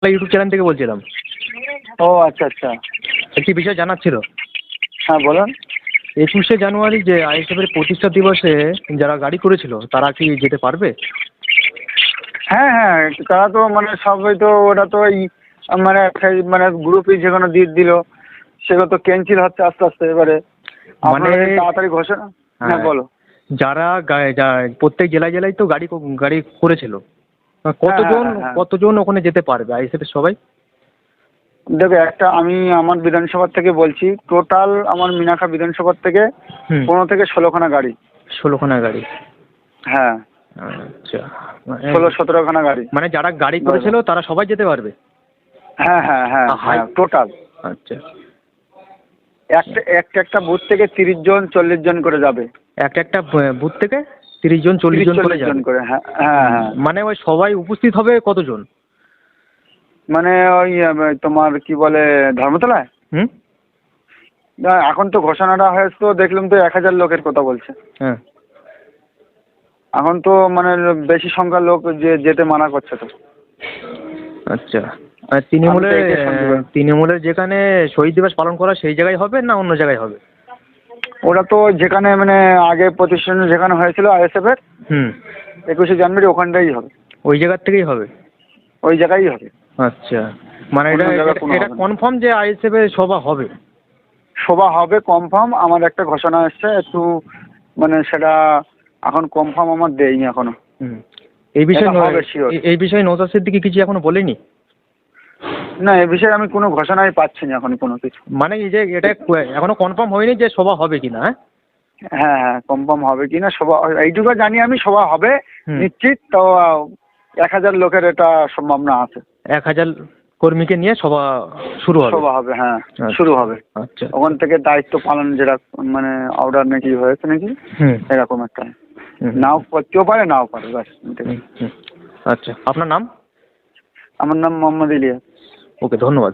YouTube channel থেকে বলছিলাম। ও আচ্ছা আচ্ছা। একটি বিষয় জানার ছিল। হ্যাঁ বলুন। 21শে জানুয়ারি যে আইএসএফের প্রতিষ্ঠা দিবসে যারা গাড়ি করেছিল তারা কি যেতে পারবে? হ্যাঁ হ্যাঁ, তারা তো মানে সবাই তো ওটা তো এই মানে মানে গ্রুপে যেখানে দিয়ে দিল, সেগুলো তো ক্যান্সেল হচ্ছে আস্তে আস্তে। এবারে মানে আপনারা তাড়াতাড়ি ঘোষণা। হ্যাঁ বলো। যারা প্রত্যেক জেলায় জেলায় তো গাড়ি করেছিল, হ্যাঁ হ্যাঁ কতজন হ্যাঁ হ্যাঁ। কতজন ওখানে যেতে পারবে আইএসএফের সবাই? দেখো, একটা আমি আমার বিধানসভার থেকে বলছি, টোটাল আমার মিনাখা বিধানসভার থেকে 15 থেকে 16খানা গাড়ি। 16খানা গাড়ি? হ্যাঁ। আচ্ছা, 16-17খানা গাড়ি। মানে যারা গাড়ি করেছিল তারা সবাই যেতে পারবে? হ্যাঁ হ্যাঁ হ্যাঁ হ্যাঁ, টোটাল। আচ্ছা, একটা বুথ থেকে 30 জন 40 জন করে যাবে। একটা বুথ থেকে 30 জন 40 জন করে যাবে? হ্যাঁ হ্যাঁ হ্যাঁ। মানে ওই সবাই উপস্থিত হবে কতজন? মানে ওই তোমার কি বলে ধর্মতলায়। না, এখন তো ঘোষণাটা হয়েছে তো দেখলাম তো 1000 লোকের কথা বলছে। হ্যাঁ, এখন তো মানে বেশি সংখ্যার লোক যেতে মানা করছে তো। আচ্ছা, আর তৃণমূলের যেখানে শহীদ দিবস পালন করা সেই জায়গায় হবে না অন্য জায়গায় হবে? ওরা তো যেখানে মানে আগে প্রতিষ্ঠান যেখানে হয়েছিল আইএসএফ এর 21শে জানুয়ারি ওখানটাই হবে। ওই জায়গার থেকেই হবে? ওই জায়গায় হবে। আচ্ছা, মানে এটা কনফার্ম যে আইএসএফ এর সভা হবে? সভা হবে কনফার্ম। আমার একটা ঘোষণা এসছে, একটু মানে সেটা এখন কনফার্ম আমার দেয়নি এখনো। এই বিষয়ে নওশাদ সিদ্দিকী কিছু এখনো বলেনি? না, এই বিষয়ে আমি কোনো ঘোষণাই পাচ্ছি না এখন কোনো কিছু। মানে এই যে এটা এখনো কনফার্ম হয়নি যে সভা হবে কিনা? হ্যাঁ হ্যাঁ, কনফার্ম হবে কিনা সভা, এইটুকু জানি আমি, সভা হবে নিশ্চিত। তো 1000 লোকের এটা সম্ভাবনা আছে। 1000 কর্মীকে নিয়ে সভা শুরু হবে? সভা হবে, হ্যাঁ শুরু হবে। আচ্ছা, ওখান থেকে দায়িত্ব পালন যেটা মানে অর্ডার নাকি হয়েছে নাকি এরকম একটা। নাও করতেও পারে নাও পারে, ব্যাস। আচ্ছা, আপনার নাম? আমার নাম মোহাম্মদ ইলিয়াস। ওকে, ধন্যবাদ।